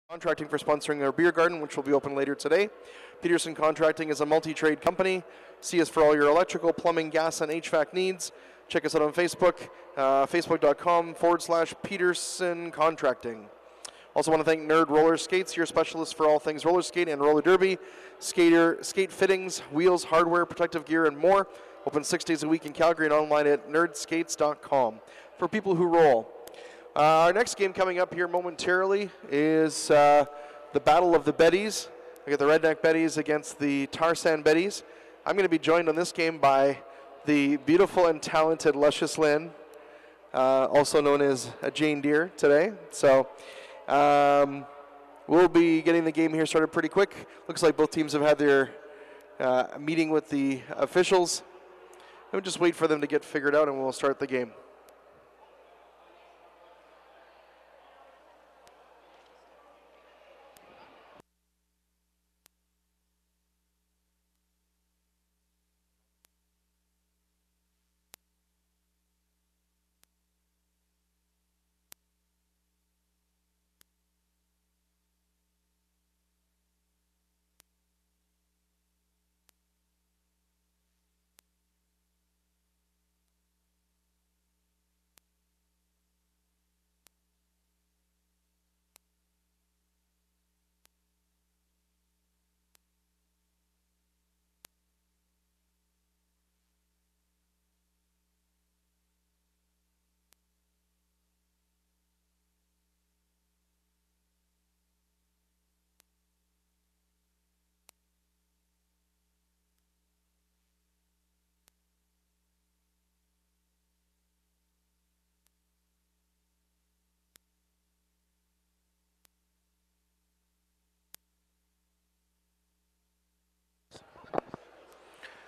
Contracting for sponsoring their beer garden, which will be open later today. Peterson Contracting is a multi-trade company. See us for all your electrical, plumbing, gas, and HVAC needs. Check us out on Facebook, facebook.com/Peterson Contracting. Also want to thank Nerd Roller Skates, your specialist for all things roller skate and roller derby, skate fittings, wheels, hardware, protective gear, and more. Open 6 days a week in Calgary and online at nerdskates.com for people who roll. Our next game coming up here momentarily is the Battle of the Betties. We got the Redneck Betties against the Tar Sand Betties. I'm going to be joined on this game by the beautiful and talented Luscious Lynn, also known as Jane Deere today. So we'll be getting the game here started pretty quick. Looks like both teams have had their meeting with the officials. We'll just wait for them to get figured out and we'll start the game.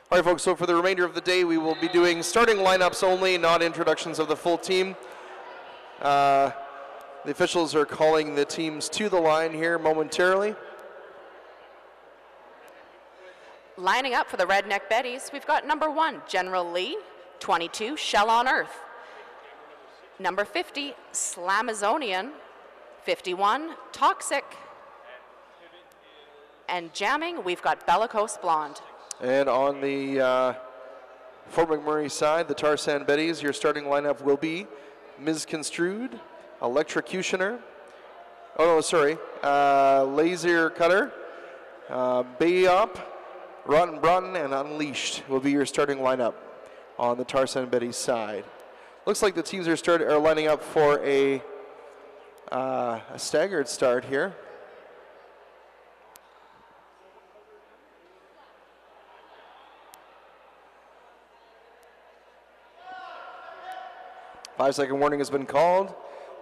All right, folks, so for the remainder of the day, we will be doing starting lineups only, not introductions of the full team. The officials are calling the teams to the line here momentarily. Lining up for the Redneck Betties, we've got number 1, General Lee, 22, Shell on Earth. Number 50, Slamazonian, 51, Toxic. And jamming, we've got Bellicose Blonde. And on the Fort McMurray side, the Tar Sand Betties, your starting lineup will be Misconstrued, Electrocutioner, Laser Cutter, Bayop, Rotten Brun, and Unleashed will be your starting lineup on the Tar Sand Betties side. Looks like the teams are lining up for a staggered start here. Five-second warning has been called.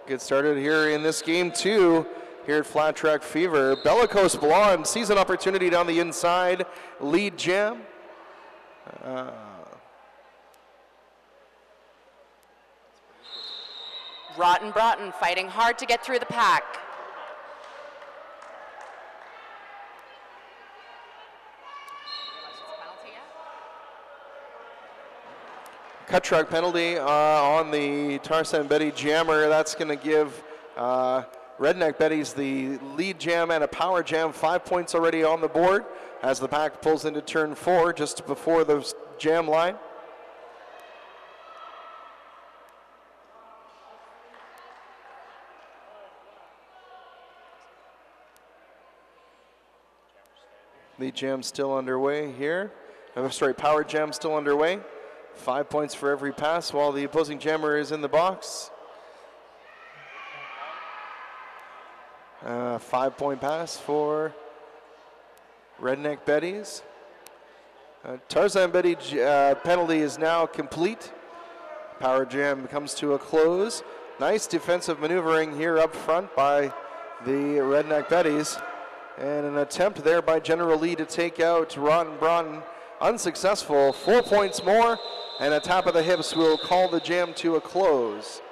Get started here in this game, too, here at Flat Track Fever. Bellicose Blonde sees an opportunity down the inside. Lead jam. Rotten Broughton fighting hard to get through the pack. Cut track penalty on the Tar Sand Betty jammer. That's going to give Redneck Betties the lead jam and a power jam. 5 points already on the board as the pack pulls into turn 4 just before the jam line. Lead jam still underway here. Power jam still underway. 5 points for every pass while the opposing jammer is in the box. 5-point pass for Redneck Betties. Tarzan Betty penalty is now complete. Power jam comes to a close. Nice defensive maneuvering here up front by the Redneck Betties. And an attempt there by General Lee to take out Rotten Broughton. Unsuccessful. 4 points more, and a tap of the hips will call the jam to a close.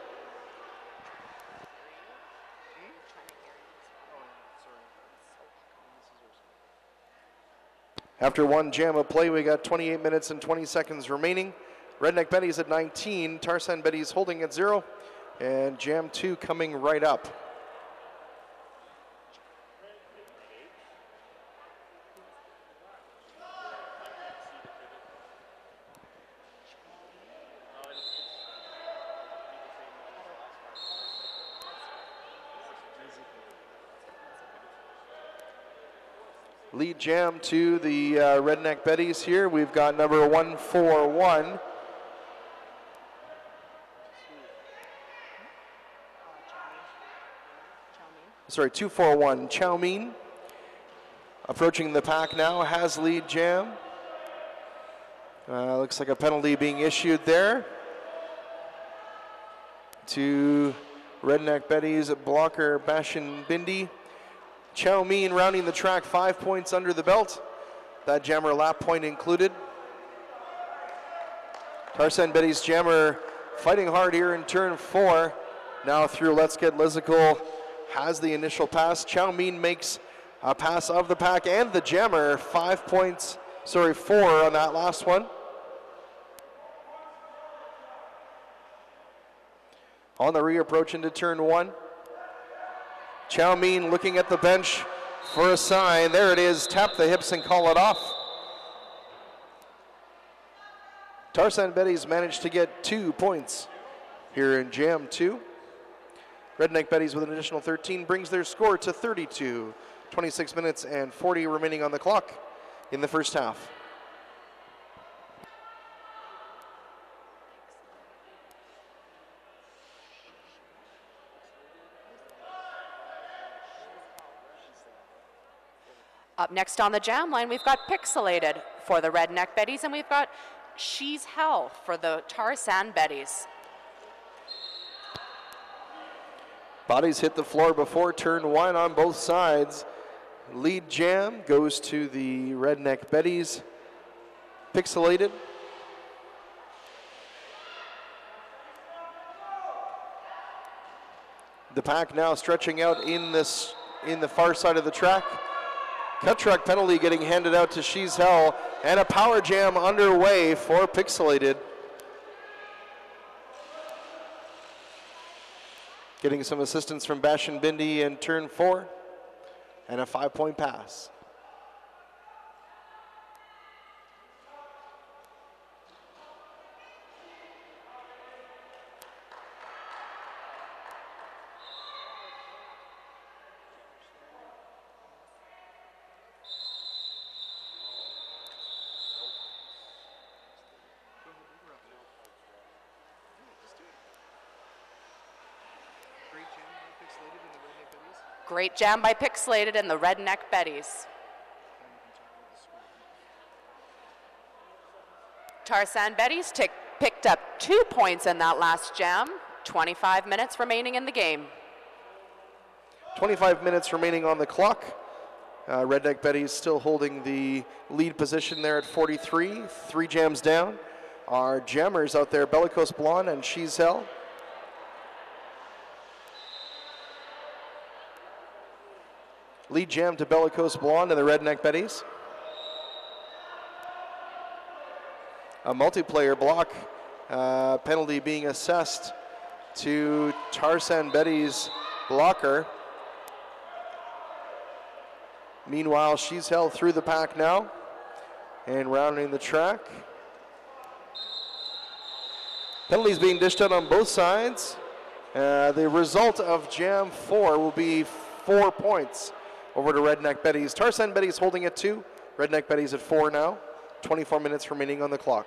After one jam of play, we got 28 minutes and 20 seconds remaining. Redneck Betties at 19, Tar Sand Betties holding at 0, and jam 2 coming right up. Lead jam to the Redneck Betties here. We've got number 141. Sorry, 241, Chow Mein. Approaching the pack now, has lead jam. Looks like a penalty being issued there to Redneck Betty's blocker Bashan Bindi. Chow Mein rounding the track, 5 points under the belt. That jammer lap point included. Tarzan Betty's jammer fighting hard here in turn 4. Now through Let's Get Lizical, has the initial pass. Chow Mein makes a pass of the pack and the jammer, 5 points, 4 on that last one. On the reapproach into turn 1. Chow Mein looking at the bench for a sign. There it is, tap the hips and call it off. Tarzan Betty's managed to get 2 points here in Jam 2. Redneck Betty's with an additional 13 brings their score to 32. 26 minutes and 40 remaining on the clock in the first half. Up next on the jam line, we've got Pixelated for the Redneck Betties, and we've got She's Hell for the Tarzan Betties. Bodies hit the floor before turn 1 on both sides. Lead jam goes to the Redneck Betties. Pixelated. The pack now stretching out in the far side of the track. Cut track penalty getting handed out to She's Hell, and a power jam underway for Pixelated. Getting some assistance from Bashan Bindi in turn 4, and a 5-point pass. Great jam by Pixelated and the Redneck Betties. Tarzan Betties picked up 2 points in that last jam. 25 minutes remaining in the game. 25 minutes remaining on the clock. Redneck Betties still holding the lead position there at 43. 3 jams down. Our jammers out there, Bellicose Blonde and She's Hell. Lead jam to Bellicose Blonde and the Redneck Betties. A multiplayer block penalty being assessed to Tarzan Betty's blocker. Meanwhile, She's Held through the pack now and rounding the track. Penalties being dished out on both sides. The result of Jam 4 will be 4 points over to Redneck Betties. Tarzan Betties holding at 2. Redneck Betties at 4 now. 24 minutes remaining on the clock.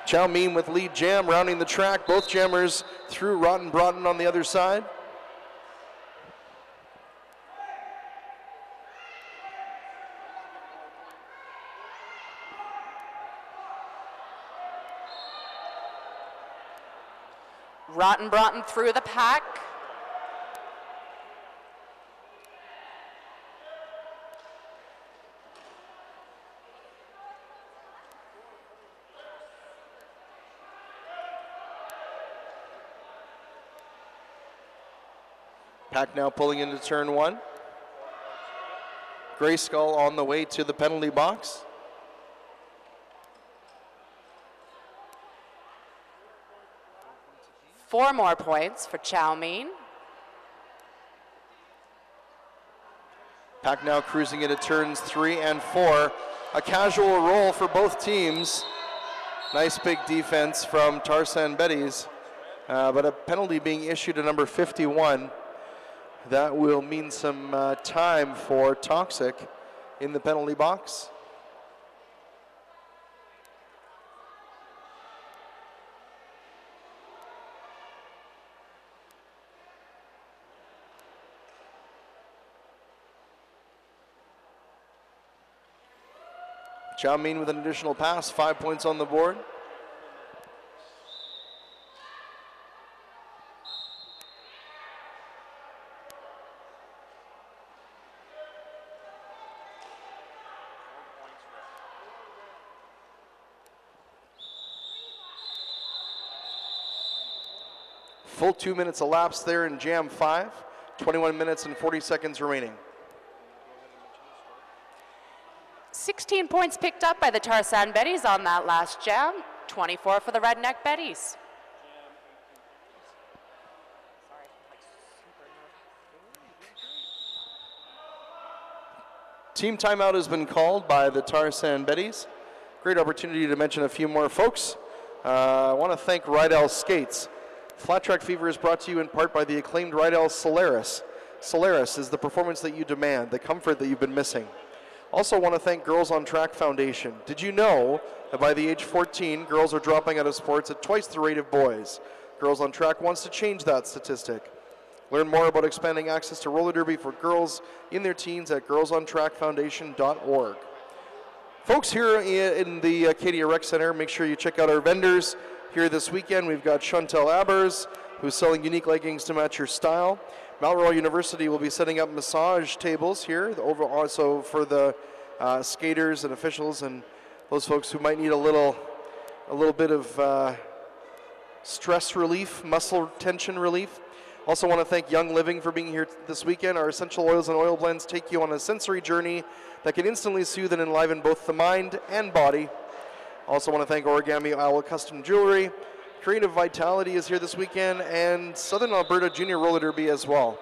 Chow Mein with lead jam rounding the track. Both jammers through Rotten Broughton on the other side. Rotten Broughton through the pack. Pack now pulling into turn 1. Gray Skull on the way to the penalty box. Four more points for Chow Mein. Pack now cruising into turns 3 and 4. A casual roll for both teams. Nice big defense from Tarsan Betties, but a penalty being issued to number 51. That will mean some time for Toxic in the penalty box. Chow Mein with an additional pass, 5 points on the board. Full 2 minutes elapsed there in Jam 5, 21 minutes and 40 seconds remaining. 16 points picked up by the Tarsan Betties on that last jam, 24 for the Redneck Betties. Team timeout has been called by the Tarsan Betties. Great opportunity to mention a few more folks. I want to thank Rydell Skates. Flat Track Fever is brought to you in part by the acclaimed Rydell Solaris. Solaris is the performance that you demand, the comfort that you've been missing. Also want to thank Girls on Track Foundation. Did you know that by the age 14, girls are dropping out of sports at twice the rate of boys? Girls on Track wants to change that statistic. Learn more about expanding access to roller derby for girls in their teens at girlsontrackfoundation.org. Folks, here in the Acadia Rec Center, make sure you check out our vendors here this weekend. We've got Chantel Abers, who's selling unique leggings to match your style. Mount Royal University will be setting up massage tables here, also for the skaters and officials and those folks who might need a little bit of stress relief, muscle tension relief. Also want to thank Young Living for being here this weekend. Our essential oils and oil blends take you on a sensory journey that can instantly soothe and enliven both the mind and body. Also want to thank Origami Owl Custom Jewelry. Creative Vitality is here this weekend, and Southern Alberta Junior Roller Derby as well.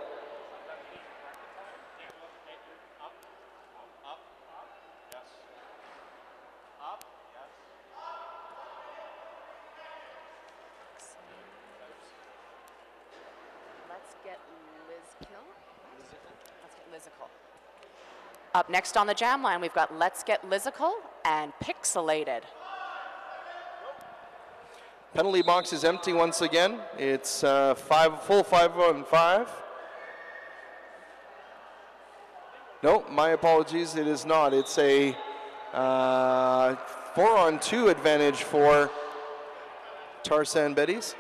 Up next on the jam line, we've got Let's Get Lizical and Pixelated. Penalty box is empty once again. It's full 5-on-5. No, my apologies, it is not. It's a 4-on-2 advantage for Tarsan Betties.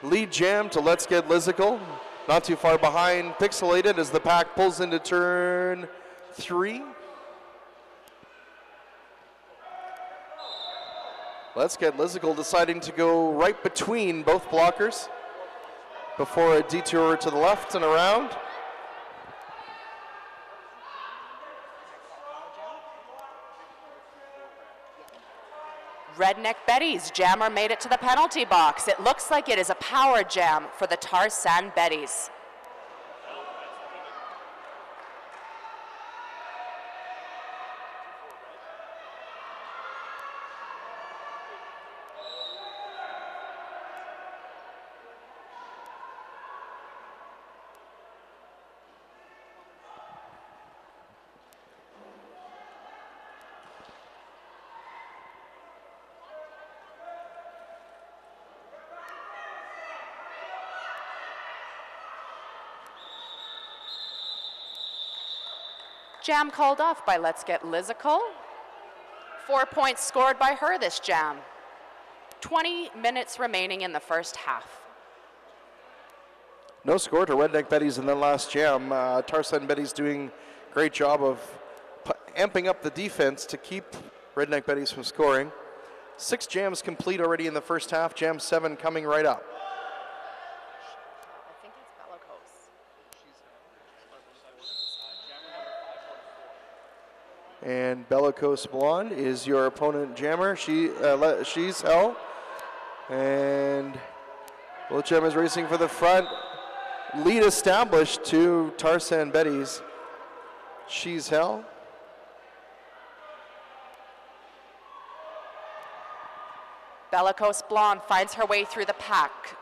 Lead jam to Let's Get Lizical. Not too far behind Pixelated as the pack pulls into turn 3. Let's Get Lizical deciding to go right between both blockers before a detour to the left and around. Redneck Betties jammer made it to the penalty box. It looks like it is a power jam for the Tarsan Betties. Jam called off by Let's Get Lizical. 4 points scored by her this jam. 20 minutes remaining in the first half. No score to Redneck Betties in the last jam. Tarsan Betties doing a great job of amping up the defense to keep Redneck Betties from scoring. 6 jams complete already in the first half. Jam 7 coming right up. And Bellicose Blonde is your opponent jammer. She's hell. And both jammers racing for the front. Lead established to Tarsan Betty's She's Hell. Bellicose Blonde finds her way through the pack.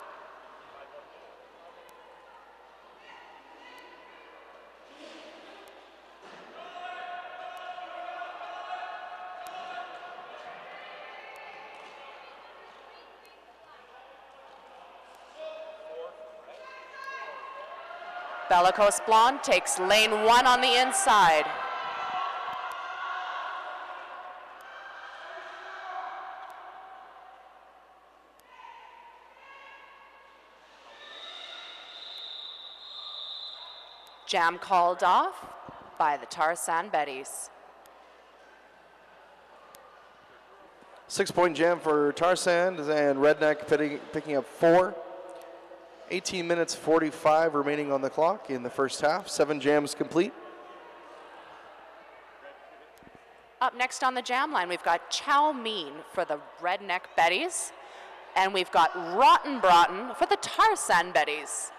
Bellicose Blonde takes lane 1 on the inside. Jam called off by the Tarsan Betties. 6-point jam for Tarsan and Redneck picking up 4. 18 minutes 45 remaining on the clock in the first half. 7 jams complete. Up next on the jam line, we've got Chow Mein for the Redneck Betties, and we've got Rotten Broughton for the Tarsan Betties.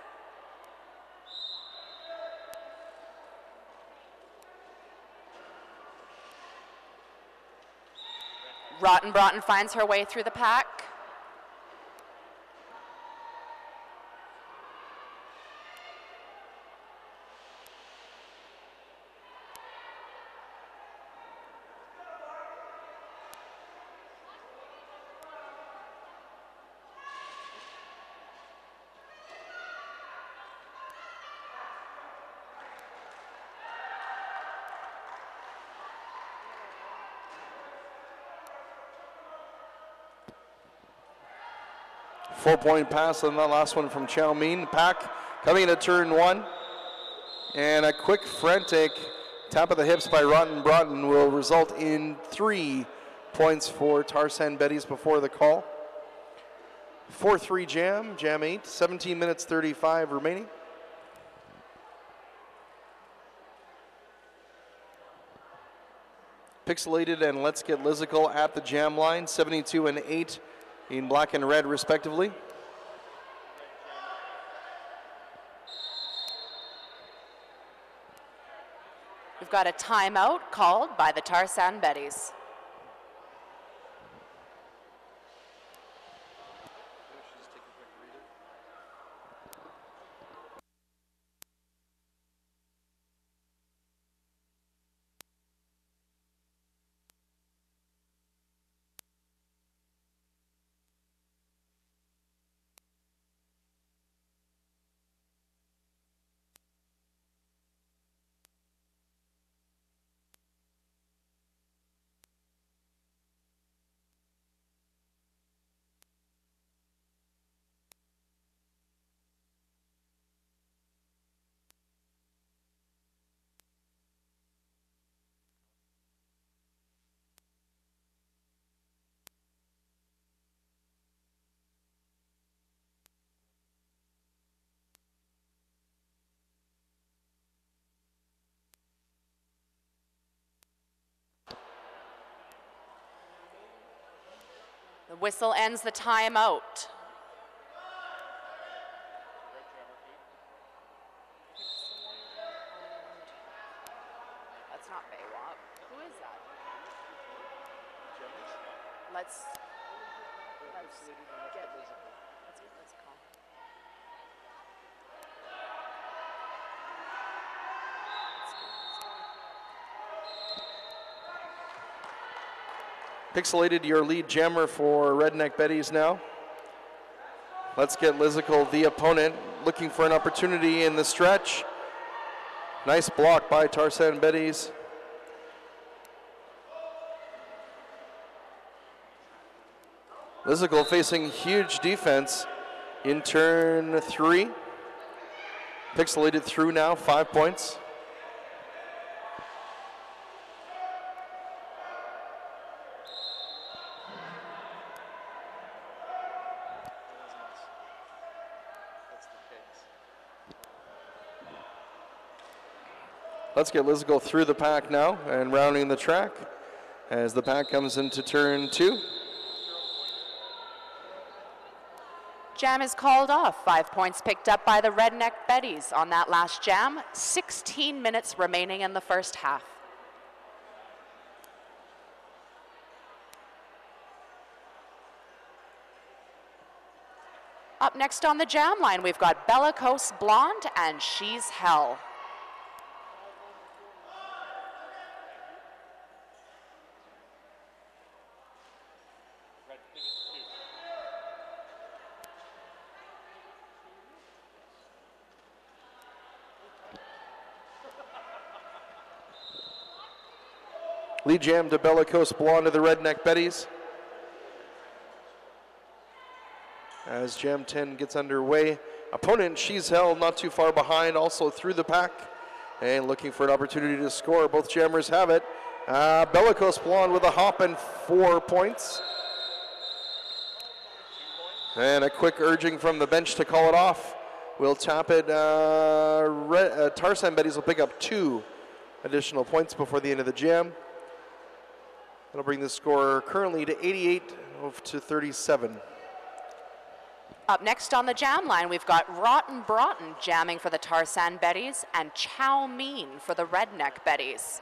Rotten Broughton finds her way through the pack. Four-point pass on that last one from Chow Mein. Pack coming into turn 1. And a quick, frantic tap of the hips by Rotten Broughton will result in 3 points for Tarsan Betty's before the call. 4-3 jam, jam 8, 17 minutes 35 remaining. Pixelated and Let's Get Lizical at the jam line, 72 and 8 in black and red respectively. We've got a timeout called by the Tarsan Betties. The whistle ends the timeout. That's not Baywop. Who is that? Let's call. Pixelated, your lead jammer for Redneck Betty's now. Let's Get Lizical, the opponent, looking for an opportunity in the stretch. Nice block by Tarsan Betty's. Lizical facing huge defense in turn 3. Pixelated through now, 5 points. Let's get Liz go through the pack now and rounding the track as the pack comes into turn 2. Jam is called off. 5 points picked up by the Redneck Betties on that last jam. 16 minutes remaining in the first half. Up next on the jam line, we've got Bellicose Blonde and She's Hell. Lead jam to Bellicose Blonde to the Redneck Betties. As jam 10 gets underway, opponent She's Hell not too far behind, also through the pack and looking for an opportunity to score. Both jammers have it. Bellicose Blonde with a hop and 4 points. And a quick urging from the bench to call it off. We'll tap it. Tarzan Betties will pick up 2 additional points before the end of the jam. That'll bring the score currently to 88 to 37. Up next on the jam line, we've got Rotten Broughton jamming for the Tarzan Betties and Chow Mein for the Redneck Betties.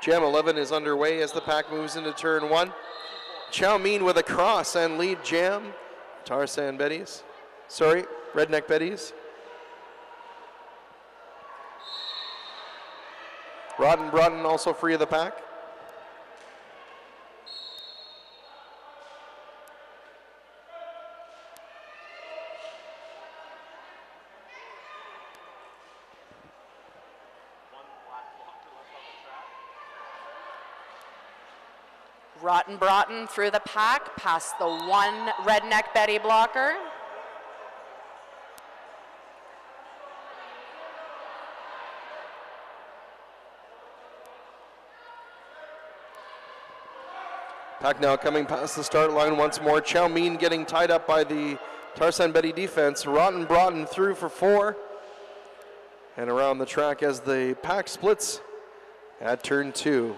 Jam 11 is underway as the pack moves into turn 1. Chow Mein with a cross and lead jam. Tarzan Betties. Sorry, Redneck Betties. Rotten Broughton also free of the pack. Rotten Broughton through the pack, past the one Redneck Betty blocker. Pack now coming past the start line once more. Chow Mein getting tied up by the Tarzan Betty defense. Rotten Broughton through for 4. And around the track as the pack splits at turn 2.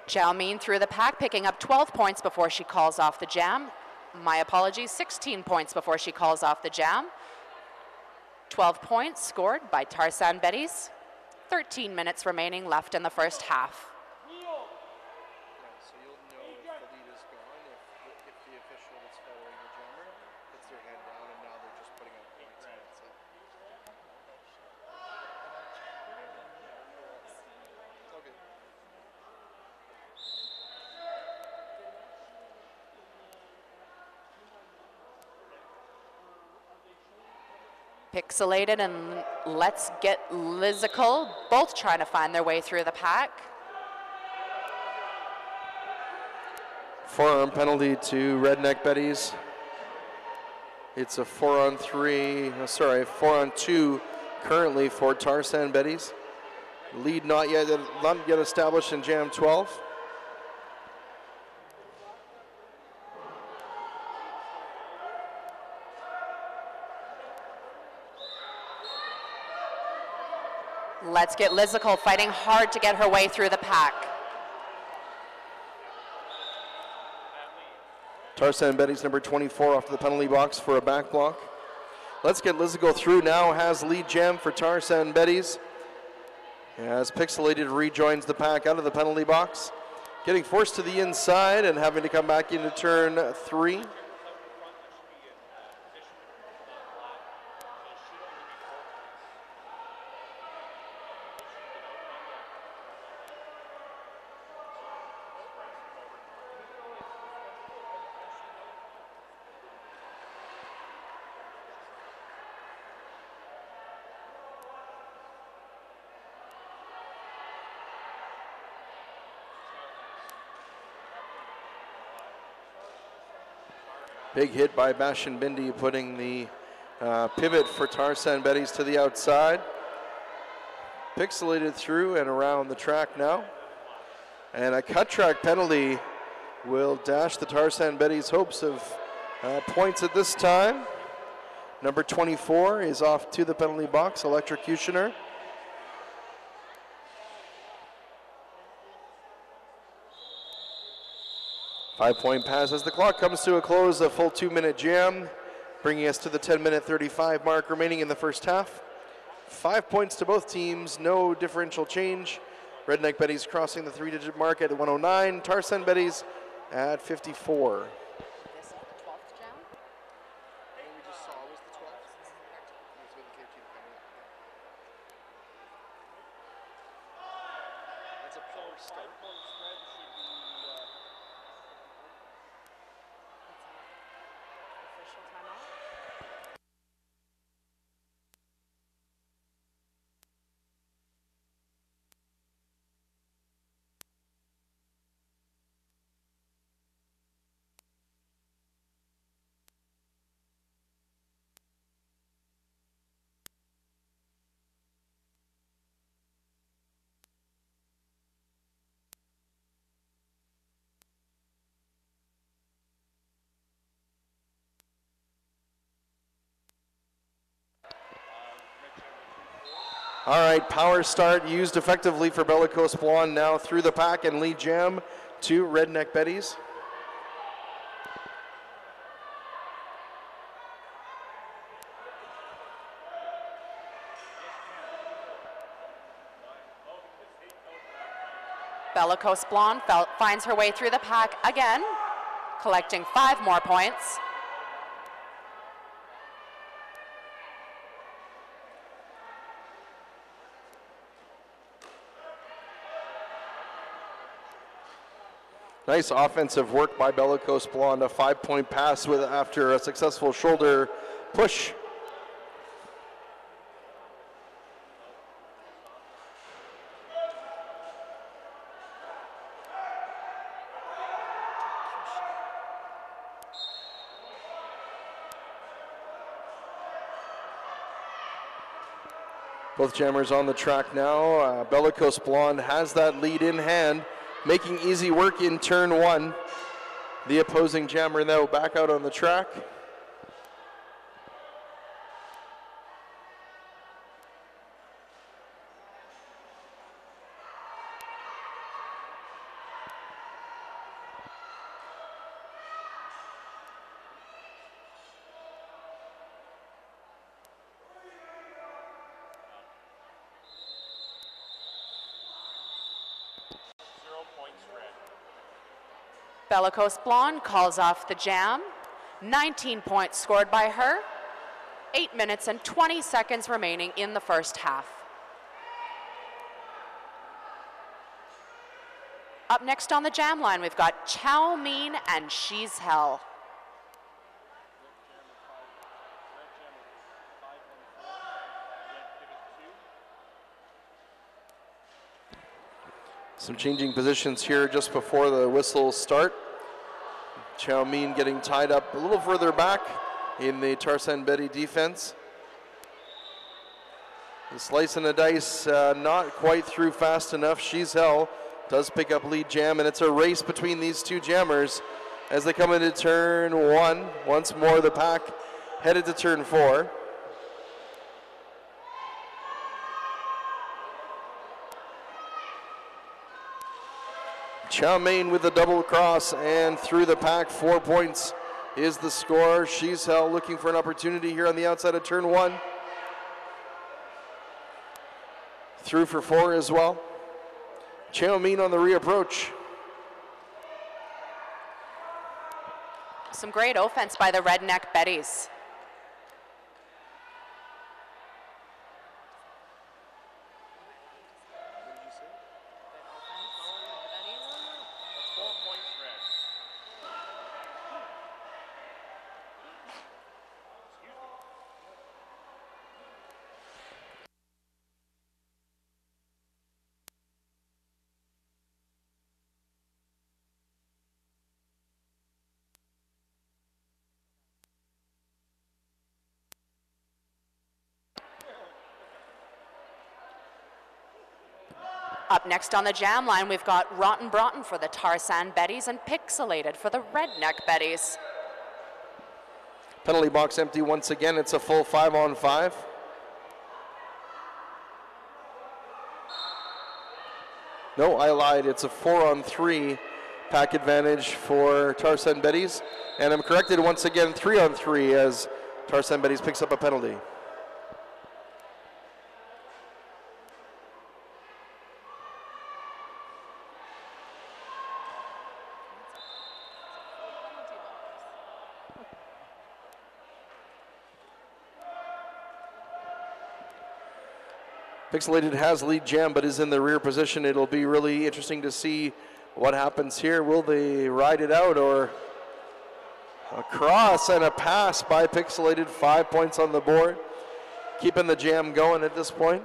Chow Mein through the pack, picking up 12 points before she calls off the jam. My apologies, 16 points before she calls off the jam. 12 points scored by Tarzan Betties. 13 minutes remaining left in the first half. So you'll know if the lead is gone if the official that's following the jammer puts their hand down and now they're just putting up points. That's it. Okay. Pixelated and Let's Get Lizical, both trying to find their way through the pack. Forearm penalty to Redneck Betties. It's a 4-on-2 currently for Tarzan Betties. Lead not yet established in Jam 12. Let's Get Lizical fighting hard to get her way through the pack. Tarzan Betties number 24 off to the penalty box for a back block. Let's Get Lizical through now has lead jam for Tarzan Betties. As Pixelated rejoins the pack out of the penalty box. Getting forced to the inside and having to come back into turn 3. Big hit by Bashan Bindi, putting the pivot for Tarzan Betties to the outside. Pixelated through and around the track now. And a cut track penalty will dash the Tarzan Betties' hopes of points at this time. Number 24 is off to the penalty box, Electrocutioner. Five-point pass as the clock comes to a close, a full 2-minute jam, bringing us to the 10-minute 35 mark remaining in the first half. 5 points to both teams, no differential change. Redneck Betties crossing the 3-digit mark at 109, Tarzan Betties at 54. This is the 12th jam. We just saw was the 12th. That's a power start. Official timeout. All right, power start used effectively for Bellicose Blonde, now through the pack and lead jam to Redneck Betties. Bellicose Blonde finds her way through the pack again, collecting 5 more points. Nice offensive work by Bellicose Blonde, a 5-point pass after a successful shoulder push. Both jammers on the track now. Bellicose Blonde has that lead in hand, making easy work in turn 1. The opposing jammer now back out on the track. Bellicose Blonde calls off the jam. 19 points scored by her. 8 minutes and 20 seconds remaining in the first half. Up next on the jam line, we've got Chow Mein and She's Hell. Some changing positions here just before the whistles start. Chow Mein getting tied up a little further back in the Tarzan Betty defense. The slice and the dice not quite through fast enough. She's Hell does pick up lead jam, and it's a race between these two jammers as they come into turn 1. Once more the pack headed to turn 4. Chow Mein with a double cross and through the pack. 4 points is the score. She's Hell looking for an opportunity here on the outside of turn 1. Through for 4 as well. Chow Mein on the reapproach. Some great offense by the Redneck Betties. Up next on the jam line, we've got Rotten Broughton for the Tar Sand Betties and Pixelated for the Redneck Betties. Penalty box empty once again. It's a full 5-on-5. No, I lied. It's a 4-on-3 pack advantage for Tar Sand Betties. And I'm corrected once again, 3-on-3 as Tar Sand Betties picks up a penalty. Pixelated has lead jam, but is in the rear position. It'll be really interesting to see what happens here. Will they ride it out, or a cross and a pass by Pixelated? 5 points on the board. Keeping the jam going at this point.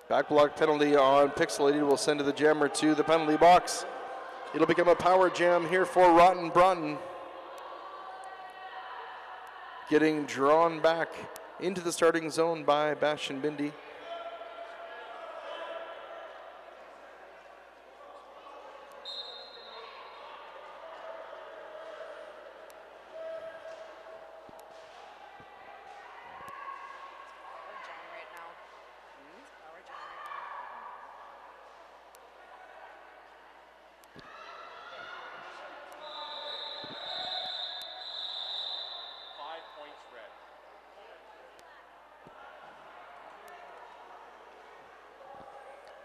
Back block penalty on Pixelated will send to the jammer to the penalty box. It'll become a power jam here for Rotten Broughton. Getting drawn back into the starting zone by Bastion Bindi.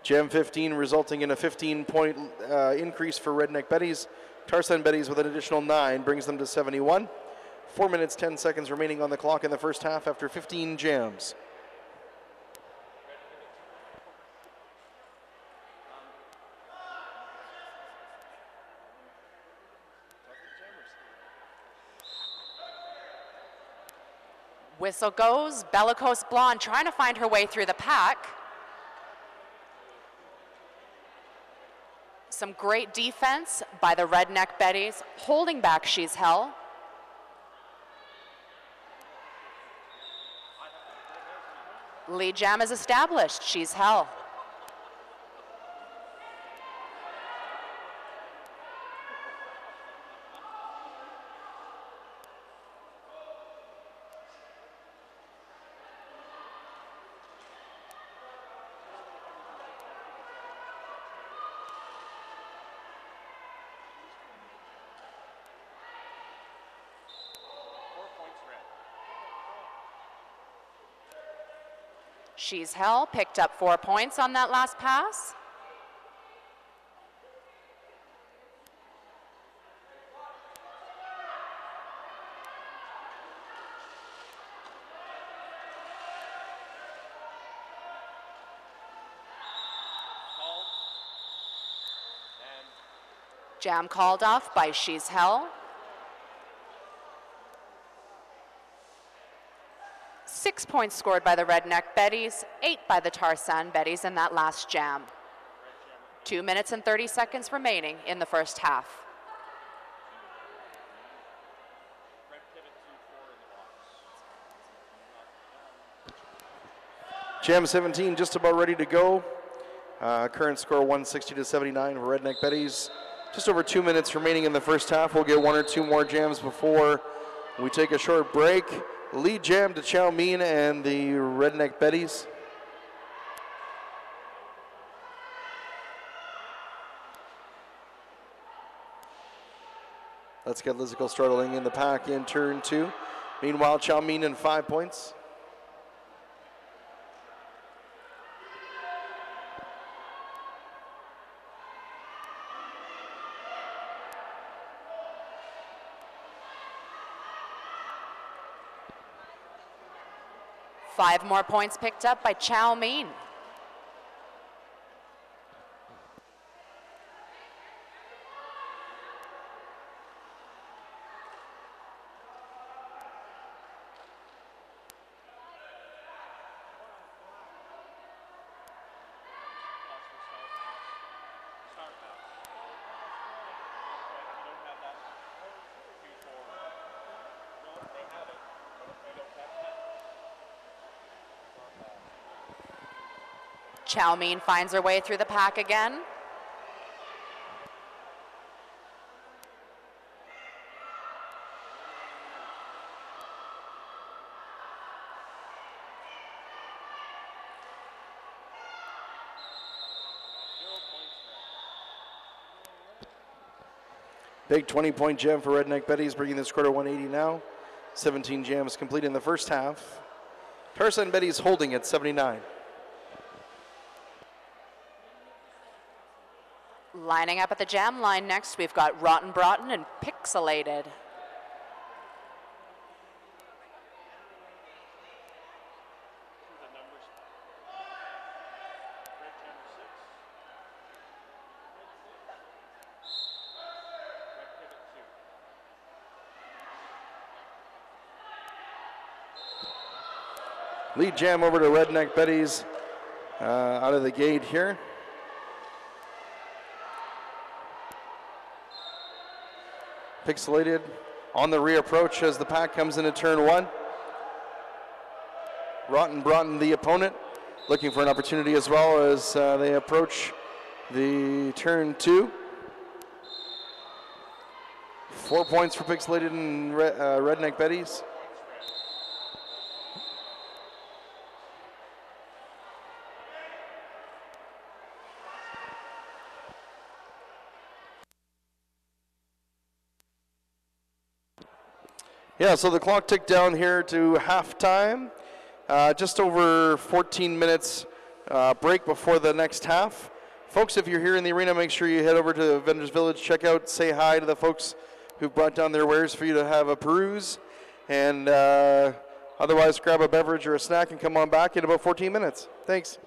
Jam 15 resulting in a 15-point increase for Redneck Betties. Tar Sand Betties with an additional 9 brings them to 71. 4 minutes, 10 seconds remaining on the clock in the first half after 15 jams. Whistle goes. Bellicose Blonde trying to find her way through the pack. Some great defense by the Redneck Betties, holding back She's Hell. Lead jam is established. She's Hell. She's Hell picked up 4 points on that last pass. Jam called off by She's Hell. 6 points scored by the Redneck Betties, 8 by the Tar Sand Betties in that last jam. 2 minutes and 30 seconds remaining in the first half. Jam 17 just about ready to go. Current score 160-79 for Redneck Betties. Just over 2 minutes remaining in the first half. We'll get 1 or 2 more jams before we take a short break. Lead jam to Chow Mein and the Redneck Betties. Let's get Lizical struggling in the pack in turn 2. Meanwhile, Chow Mein in 5 points. Five more points picked up by Chow Mein. Chow Mein finds her way through the pack again. Big 20-point jam for Redneck Betty's, bringing this score to 180 now. 17 jams complete in the first half. Tarzan Betty's holding at 79. Lining up at the jam line next, we've got Rotten Broughton and Pixelated. Lead jam over to Redneck Betty's out of the gate here. Pixelated on the reapproach as the pack comes into turn one. Rotten Broughton, the opponent, looking for an opportunity as well as they approach the turn two. 4 points for Pixelated and Redneck Betty's. Yeah, so the clock ticked down here to halftime. Just over 14 minutes break before the next half. Folks, if you're here in the arena, make sure you head over to Vendors Village, check out, say hi to the folks who've brought down their wares for you to have a peruse. And otherwise, grab a beverage or a snack and come on back in about 14 minutes. Thanks.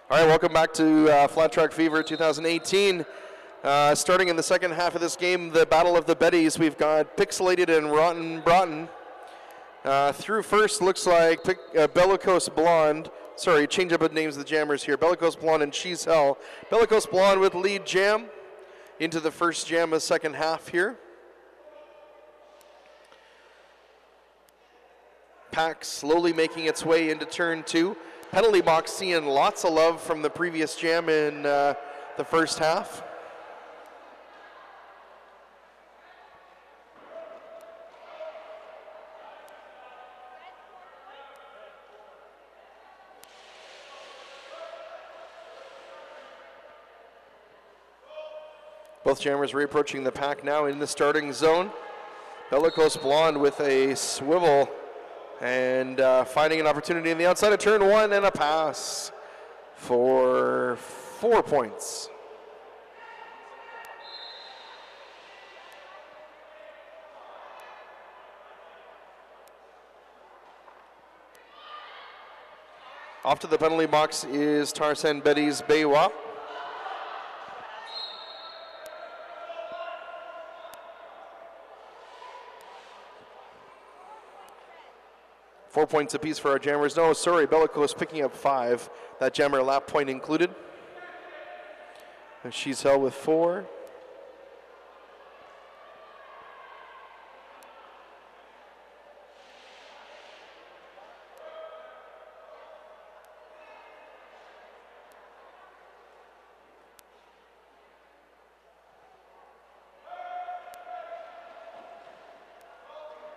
All right, welcome back to Flat Track Fever 2018. Starting in the second half of this game, the Battle of the Betties, we've got Pixelated and Rotten Broughton. Through first looks like Bellicose Blonde. Sorry, change up of names of the jammers here. Bellicose Blonde and Cheese Hell. Bellicose Blonde with lead jam into the first jam of the second half here. Pack slowly making its way into turn two. Penalty box seeing lots of love from the previous jam in the first half. Both jammers reapproaching the pack now in the starting zone. Bellicose Blonde with a swivel and finding an opportunity on the outside of turn one and a pass for 4 points. Off to the penalty box is Tarzan Betty's Baywa. Four points apiece for our jammers. No, sorry, Bellicose picking up 5. That jammer lap point included. And she's held with 4.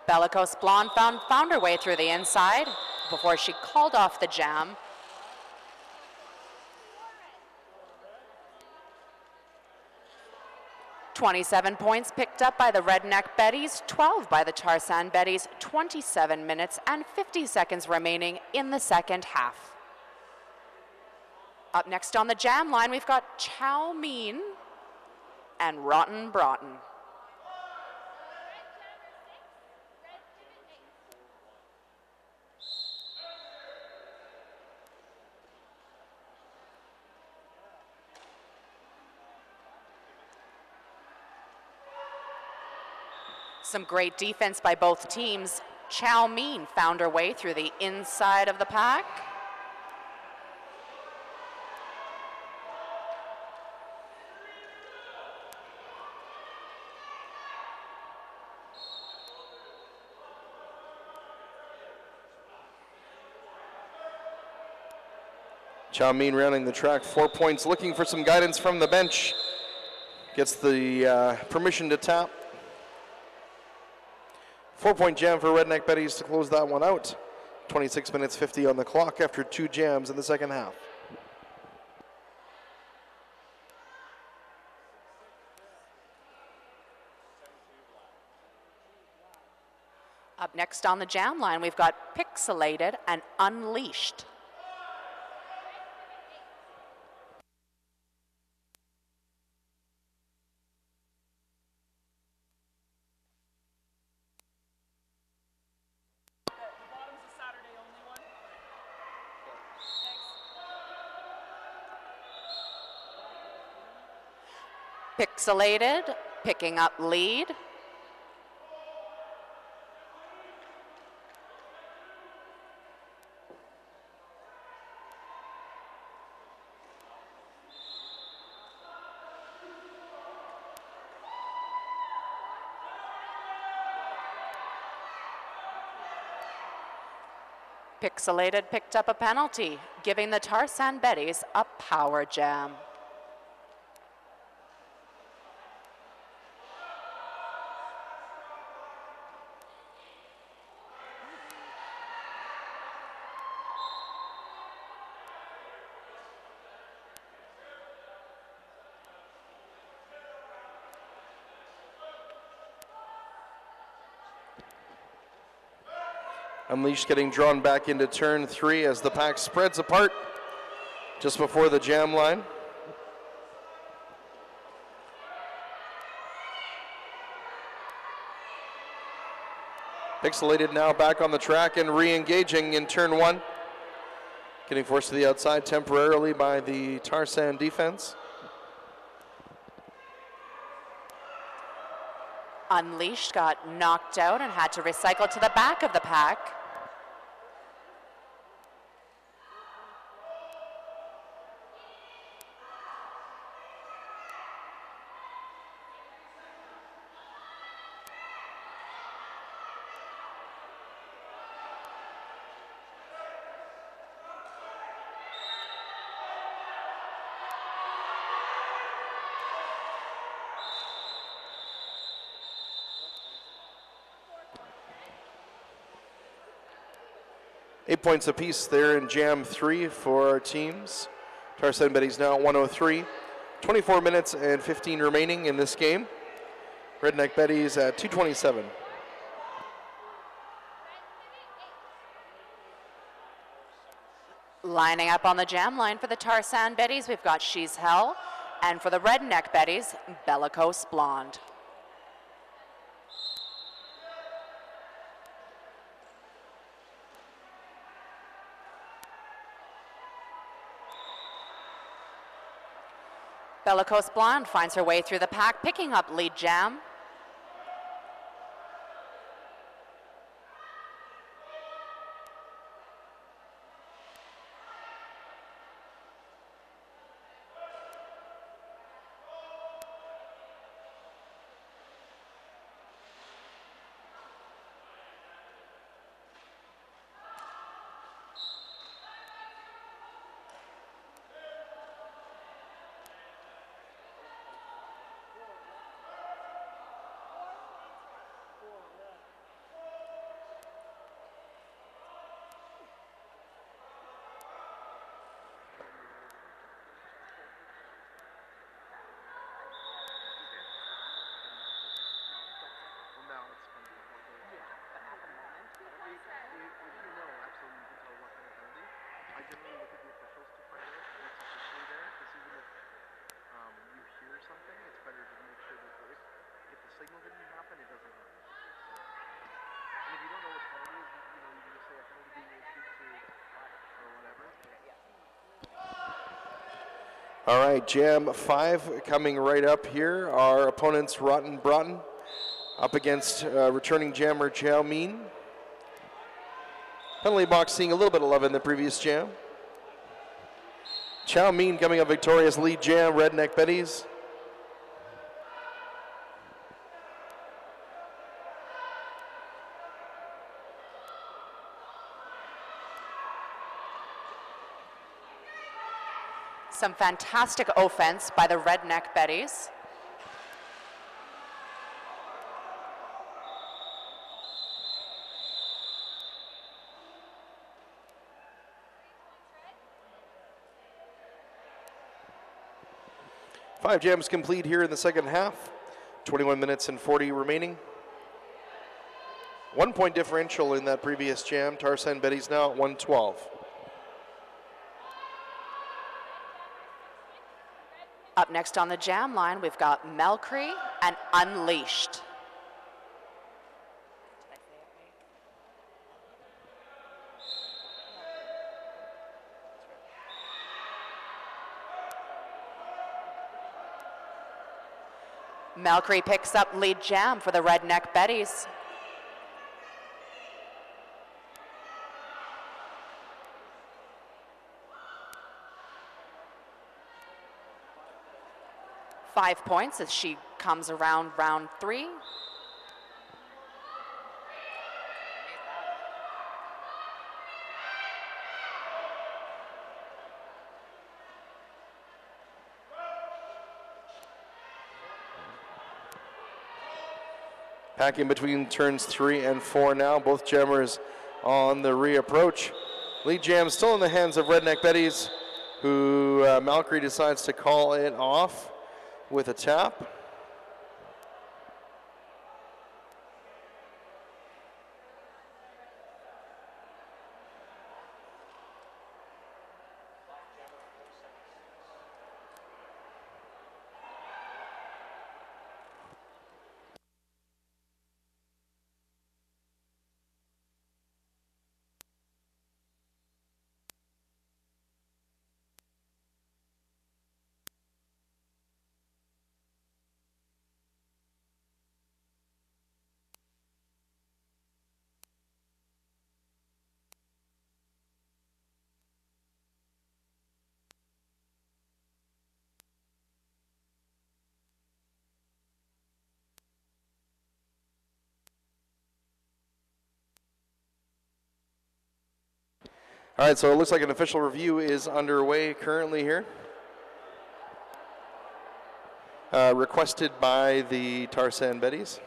Bellicose Blonde found her way through the inside before she called off the jam. "27 points picked up by the Redneck Betties, 12 by the Tarzan Betties, 27 minutes and 50 seconds remaining in the second half. Up next on the jam line, we've got Chow Mein and Rotten Broughton. Some great defense by both teams. Chow Mein found her way through the inside of the pack. Chow Mein rounding the track, 4 points, looking for some guidance from the bench. Gets the permission to tap. 4-point jam for Redneck Betties to close that one out. 26 minutes 50 on the clock after 2 jams in the second half. Up next on the jam line, we've got Pixelated and Unleashed. Pixelated, picking up lead. Pixelated picked up a penalty, giving the Tarzan Betties a power jam. Unleashed getting drawn back into turn 3 as the pack spreads apart just before the jam line. Pixelated now back on the track and re-engaging in turn 1. Getting forced to the outside temporarily by the Tarsan defense. Unleashed got knocked out and had to recycle to the back of the pack. Eight points apiece there in Jam 3 for our teams. Tarsan Betty's now at 103. 24 minutes and 15 remaining in this game. Redneck Betty's at 227. Lining up on the jam line for the Tarsan Betties, we've got She's Hell, and for the Redneck Betties, Bellicose Blonde. Bellicose Blonde finds her way through the pack, picking up lead jam. All right, Jam 5 coming right up here. Our opponents, Rotten Broughton, up against returning jammer Chow Mein. Penalty box seeing a little bit of love in the previous jam. Chow Mein coming up victorious, lead jam, Redneck Betties. Some fantastic offense by the Redneck Betties. Five jams complete here in the second half. 21 minutes and 40 remaining. 1 point differential in that previous jam. Tarsan Betty's now at 112. Up next on the jam line, we've got Melcree and Unleashed. Melcree picks up lead jam for the Redneck Betties. .5 points as she comes around round 3. Packing between turns 3 and 4 now. Both jammers on the reapproach. Lead jam still in the hands of Redneck Betties, who Melcree decides to call it off with a tap. All right, so it looks like an official review is underway currently here. Requested by the Tarzan Betties.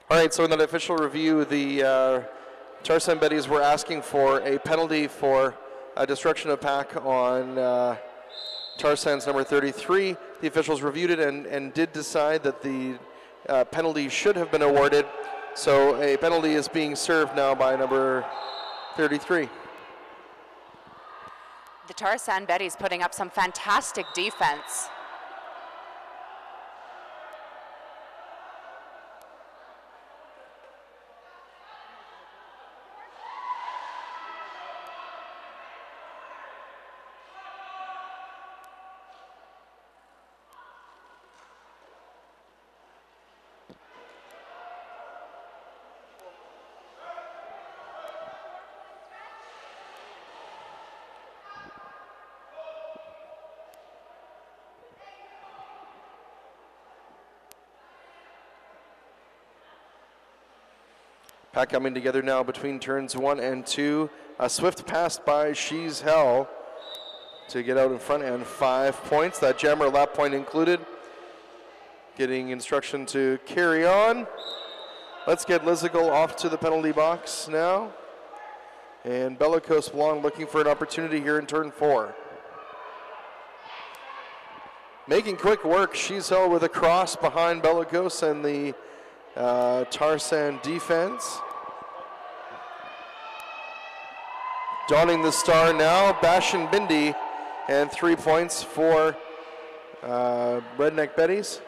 All right, so in that official review, the Tarzan Betties were asking for a penalty for destruction of pack on Tarzan's number 33. The officials reviewed it and did decide that the penalty should have been awarded. So a penalty is being served now by number 33. The Tarzan Betties putting up some fantastic defense. Pack coming together now between turns 1 and 2. A swift pass by She's Hell to get out in front and 5 points. That jammer lap point included. Getting instruction to carry on. Let's get Lizigal off to the penalty box now. And Bellicose Blonde looking for an opportunity here in turn 4. Making quick work, She's Hell with a cross behind Bellicose and the Tarzan defense. Donning the star now, Bashan Bindi, and 3 points for Redneck Betties.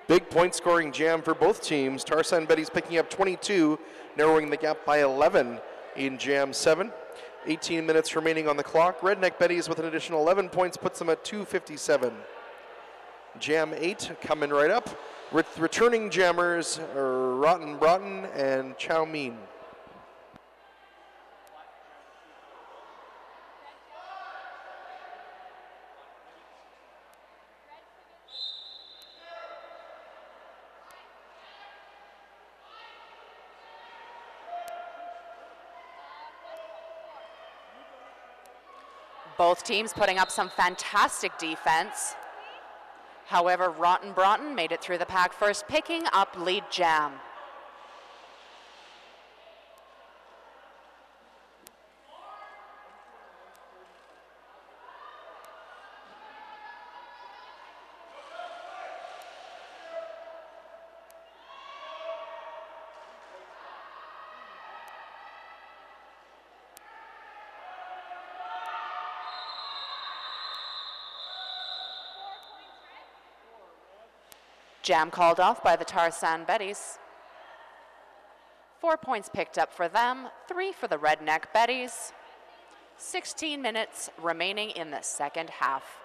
Big point scoring jam for both teams. Tarzan Betties picking up 22, narrowing the gap by 11 in jam 7. 18 minutes remaining on the clock. Redneck Betties with an additional 11 points puts them at 257. Jam 8 coming right up. Returning jammers are Rotten Broughton and Chow Mein. Both teams putting up some fantastic defense. However, Rotten Broughton made it through the pack first, picking up lead jam. Jam called off by the Tarzan Betties. 4 points picked up for them, 3 for the Redneck Betties. 16 minutes remaining in the second half.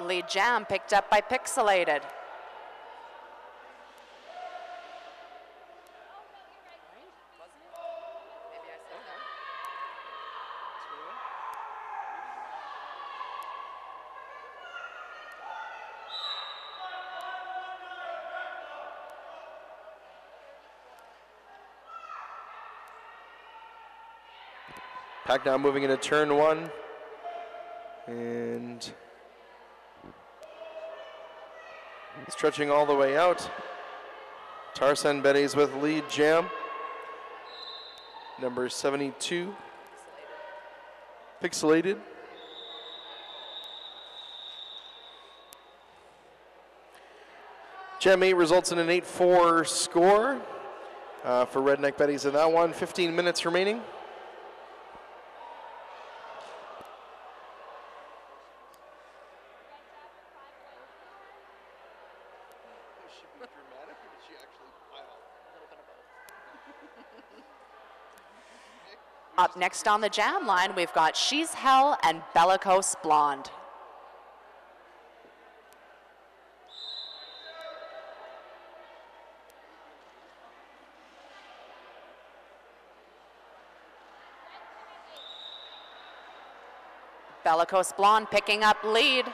Lead jam picked up by Pixelated. Pack now moving into turn 1. And stretching all the way out. Tarzan Betties with lead jam. Number 72. Pixelated. Jam 8 results in an 8-4 score for Redneck Betties in that one. 15 minutes remaining. Up next on the jam line, we've got She's Hell and Bellicose Blonde. Bellicose Blonde picking up lead.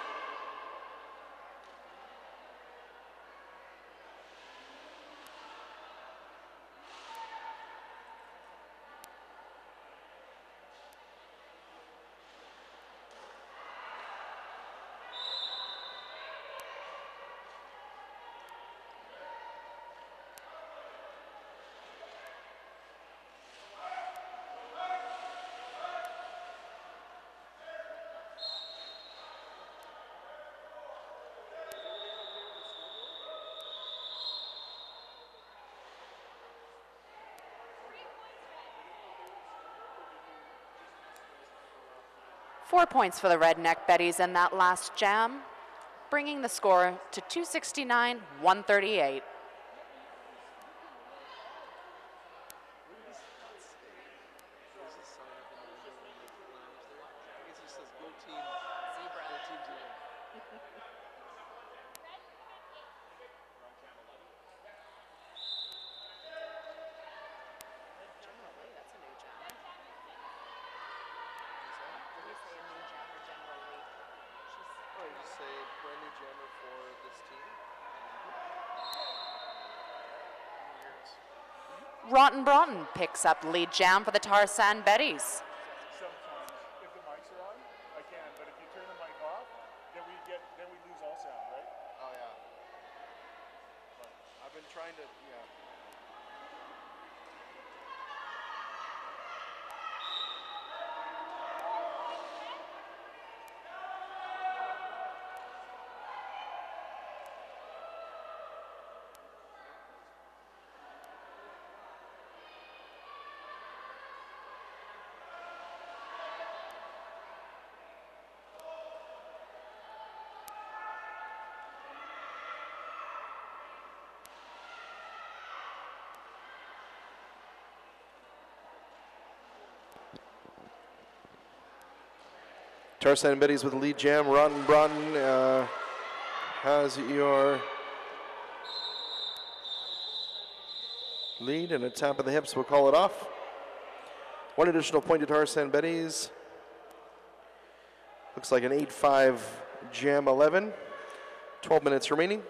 Four points for the Redneck Betties in that last jam, bringing the score to 269-138. Rotten Broughton picks up lead jam for the Tarzan Betties. Sometimes, if the mics are on, I can, but if you turn the mic off, then we lose all sound, right? Oh yeah. But I've been trying to, yeah. Tarzan Betty's with the lead jam. Rotten Broughton has your lead, and a tap of the hips will call it off. One additional point to Tarzan Betty's. Looks like an 8-5 jam 11. 12 minutes remaining.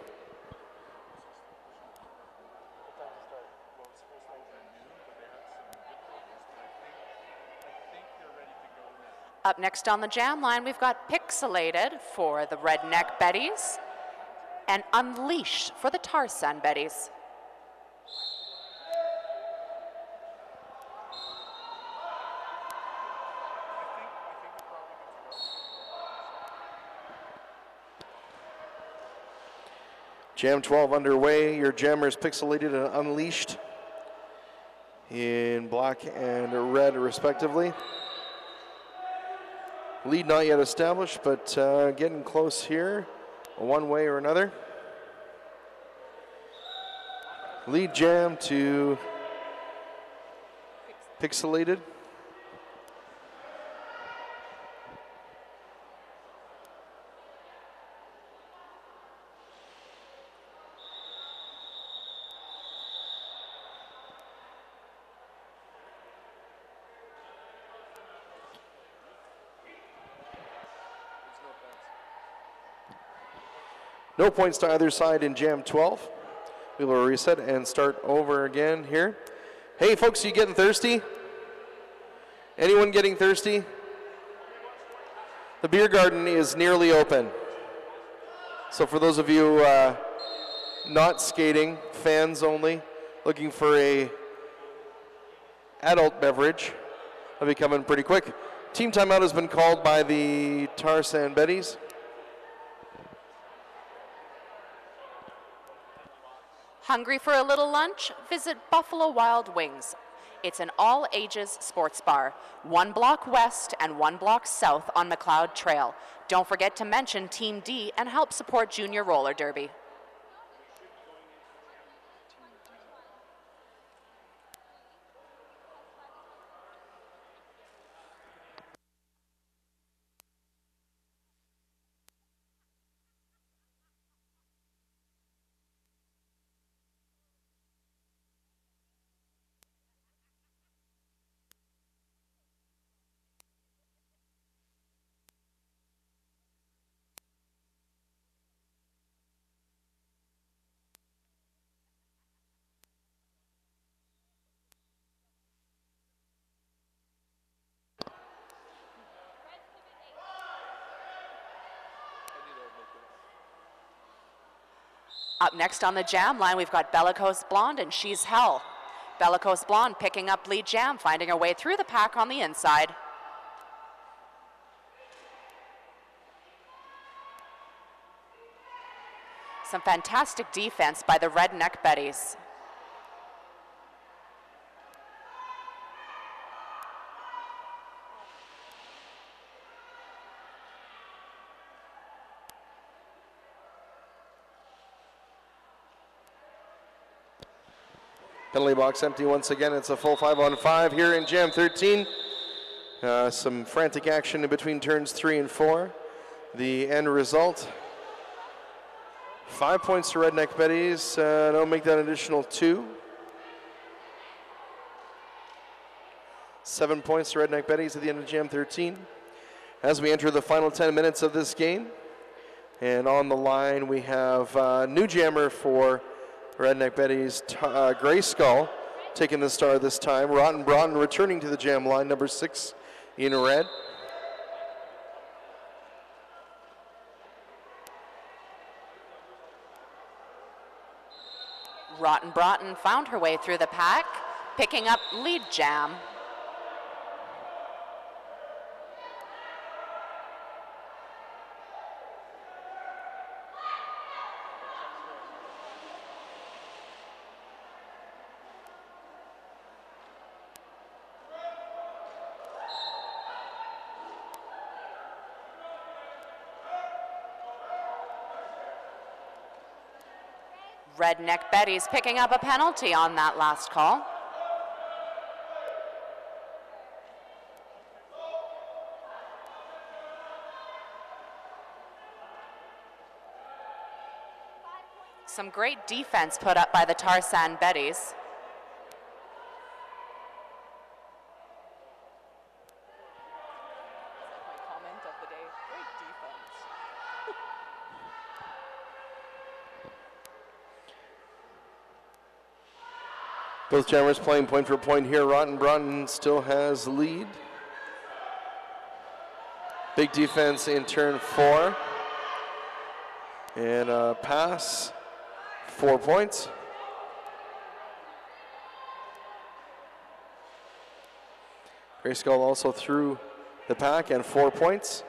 Up next on the jam line, we've got Pixelated for the Redneck Betties and Unleash for the Tarzan Betties. Jam 12 underway. Your jammers Pixelated and Unleashed in black and red respectively. Lead not yet established, but getting close here, one way or another. Lead jam to Pixelated. No points to either side in jam 12. We will reset and start over again here. Hey folks, you getting thirsty? Anyone getting thirsty? The beer garden is nearly open. So for those of you not skating, fans only, looking for a adult beverage, they'll be coming pretty quick. Team timeout has been called by the Tarzan Betties. Hungry for a little lunch? Visit Buffalo Wild Wings. It's an all-ages sports bar, 1 block west and 1 block south on McLeod Trail. Don't forget to mention Team D and help support Junior Roller Derby. Up next on the jam line, we've got Bellicose Blonde and She's Hell. Bellicose Blonde picking up lead jam, finding her way through the pack on the inside. Some fantastic defense by the Redneck Betties. Penalty box empty once again. It's a full 5-on-5 here in Jam 13. Some frantic action in between turns 3 and 4. The end result, 5 points to Redneck Betties. Don't make that an additional 2. 7 points to Redneck Betties at the end of Jam 13. As we enter the final 10 minutes of this game. And on the line we have new jammer for Redneck Betty's Gray Skull taking the star this time. Rotten Broughton returning to the jam line, number 6 in red. Rotten Broughton found her way through the pack, picking up lead jam. Redneck Betty's picking up a penalty on that last call. Some great defense put up by the Tarsan Betties. Both jammers playing point for point here. Rotten Broughton still has the lead. Big defense in turn 4. And a pass, 4 points. Grayskull also through the pack and 4 points.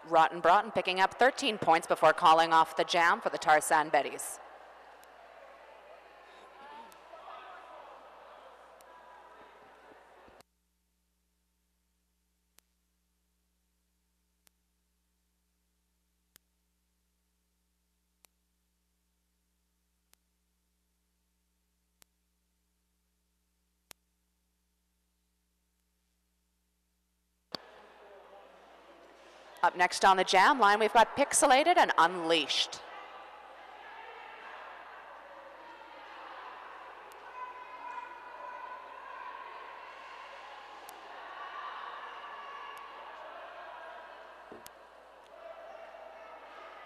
Rotten Broughton picking up 13 points before calling off the jam for the Tarsan Betties. Up next on the jam line, we've got Pixelated and Unleashed.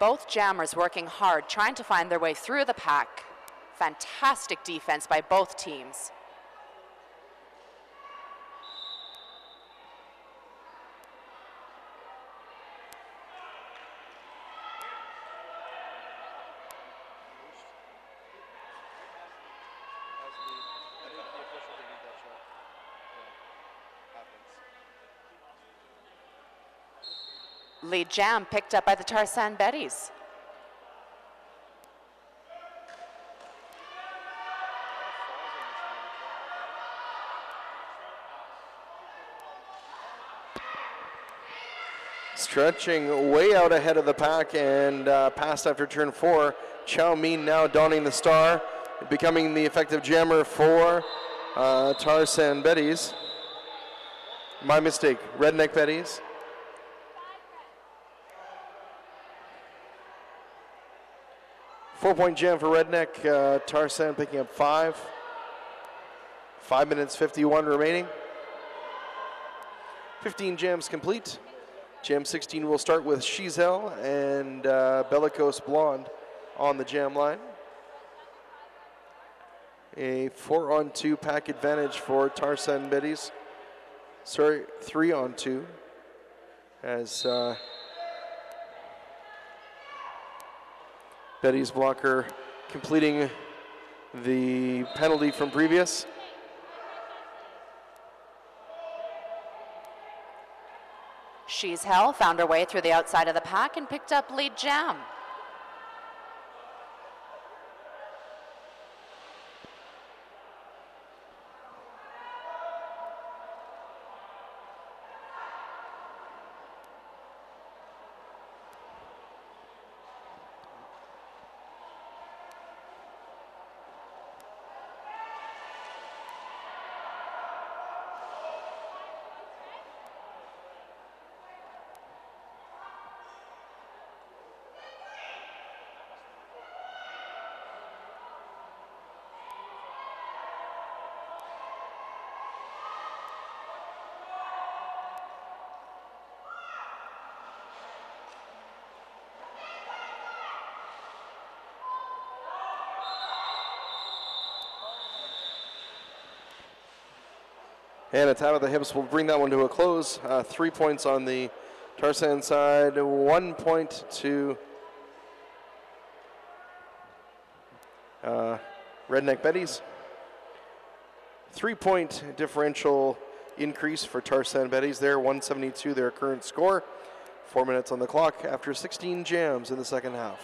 Both jammers working hard, trying to find their way through the pack. Fantastic defense by both teams. Lead jam picked up by the Tarsan Betties. Stretching way out ahead of the pack and passed after turn 4. Chow Min now donning the star, becoming the effective jammer for Tarsan Betties. My mistake, Redneck Betties. Four-point jam for Redneck. Tarsan picking up 5. 5 minutes 51 remaining. 15 jams complete. Jam 16 will start with Shizel and Bellicose Blonde on the jam line. A 4-on-2 pack advantage for Tarsan Betties. Sorry, 3-on-2 as Betty's blocker completing the penalty from previous. She's Hell found her way through the outside of the pack and picked up lead jam. And a tap of the hips will bring that one to a close. 3 points on the Tarsan side, 1 point to Redneck Betties. 3-point differential increase for Tarsan Betties there, 172 their current score. 4 minutes on the clock after 16 jams in the second half.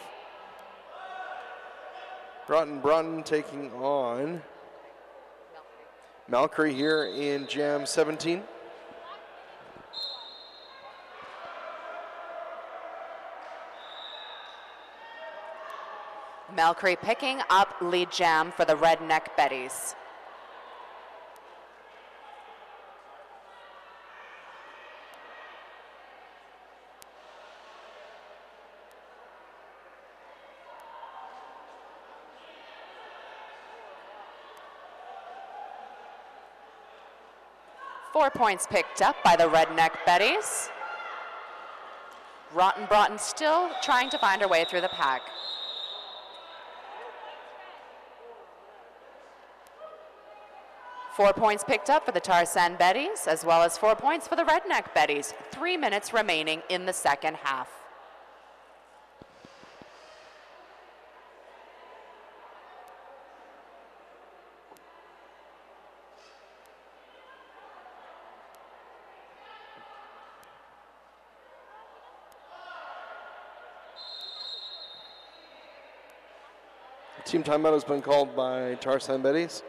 Rotten Broughton taking on Malcry here in jam 17. Malcry picking up lead jam for the Redneck Betties. 4 points picked up by the Redneck Betties. Rotten Broughton still trying to find her way through the pack. Four points picked up for the Tarsan Betties, as well as 4 points for the Redneck Betties. 3 minutes remaining in the second half. Team timeout has been called by Tarsan Betties.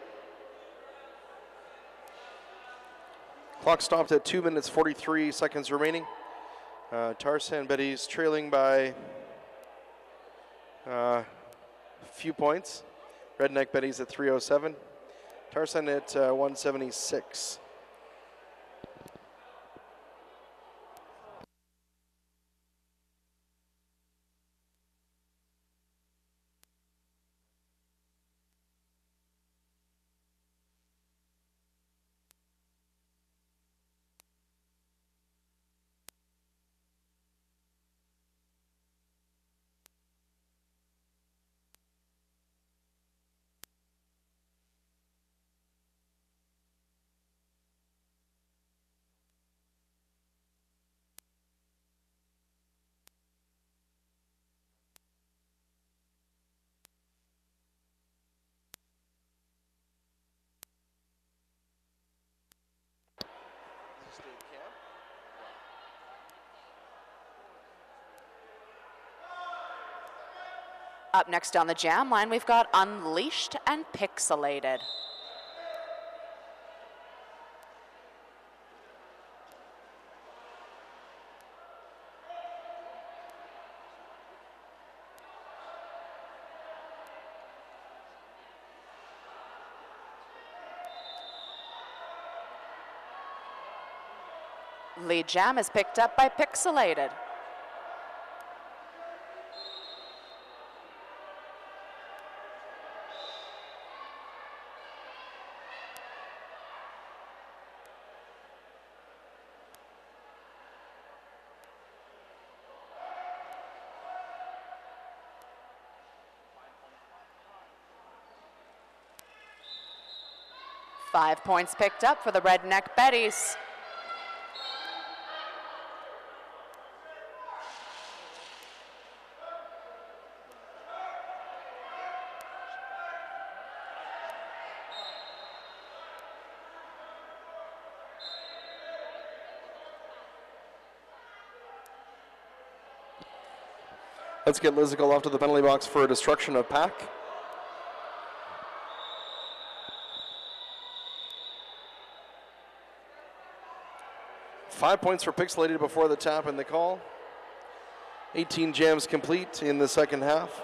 Clock stopped at 2 minutes 43 seconds remaining. Tarsan Betties trailing by a few points. Redneck Betties at 307. Tarsan at 176. Up next on the jam line, we've got Unleashed and Pixelated. Lead jam is picked up by Pixelated. Five points picked up for the Redneck Betties. Let's get Lizical off to the penalty box for a destruction of pack. Five points for Pixelated before the tap and the call. 18 jams complete in the second half.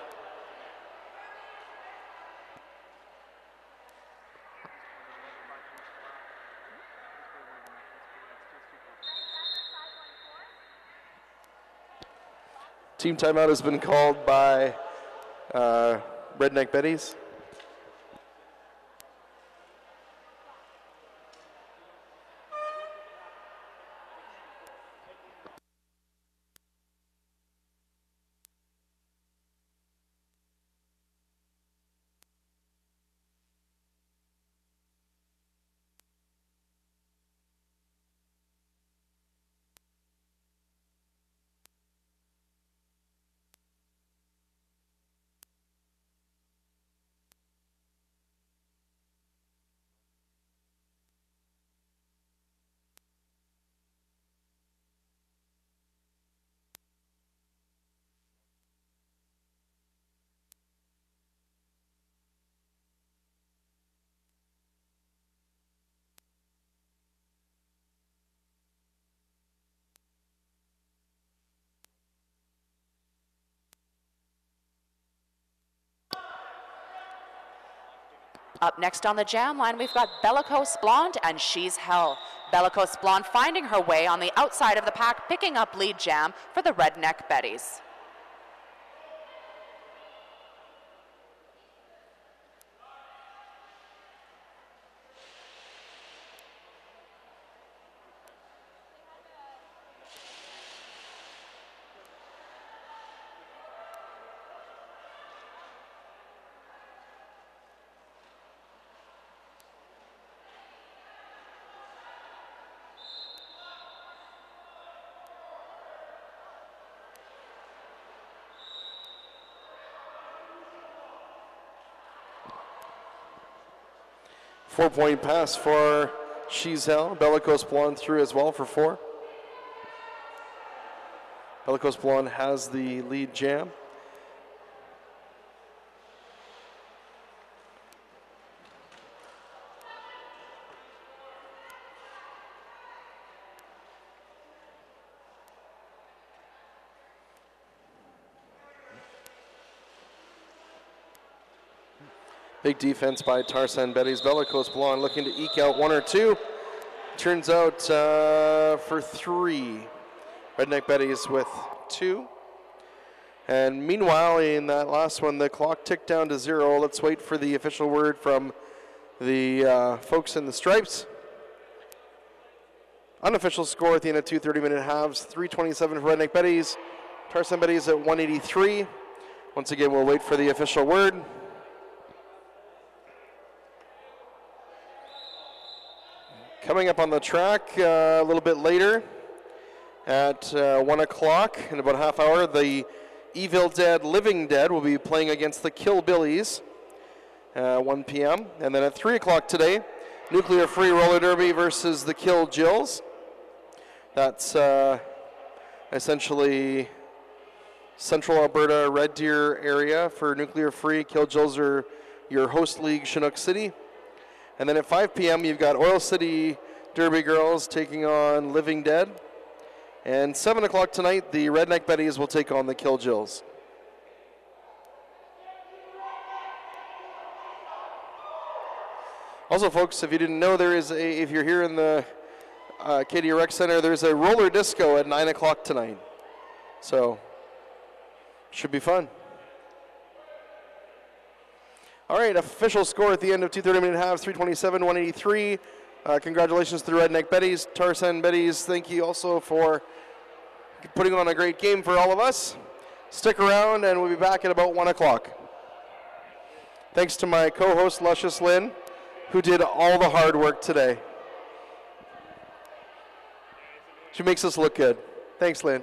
Team timeout has been called by Redneck Betties. Up next on the jam line, we've got Bellicose Blonde and She's Hell. Bellicose Blonde finding her way on the outside of the pack, picking up lead jam for the Redneck Betties. 4-point pass for Shizel. Bellicose Blonde through as well for 4. Bellicose Blonde has the lead jam. Big defense by Tarzan Betty's. Bellicose Blonde looking to eke out 1 or 2. Turns out for 3. Redneck Betty's with 2. And meanwhile, in that last one, the clock ticked down to 0. Let's wait for the official word from the folks in the stripes. Unofficial score at the end of 2 30-minute halves, 327 for Redneck Betty's. Tarzan Betty's at 183. Once again, we'll wait for the official word. Coming up on the track a little bit later at 1 o'clock, in about a half hour, the Evil Dead Living Dead will be playing against the Kill Billies, 1 p.m. And then at 3 o'clock today, Nuclear Free Roller Derby versus the Kill Jills. That's essentially Central Alberta Red Deer area for Nuclear Free. Kill Jills are your host league, Chinook City. And then at 5 p.m., you've got Oil City Derby Girls taking on Living Dead. And 7 o'clock tonight, the Redneck Betties will take on the Kill Jills. Also, folks, if you didn't know, if you're here in the Acadia Rec Center, there's a roller disco at 9 o'clock tonight. So, should be fun. All right, official score at the end of 2 30-minute halves, 327-183. Congratulations to the Redneck Betties. Tarzan Betties, thank you also for putting on a great game for all of us. Stick around, and we'll be back at about 1 o'clock. Thanks to my co-host, Luscious Lynn, who did all the hard work today. She makes us look good. Thanks, Lynn.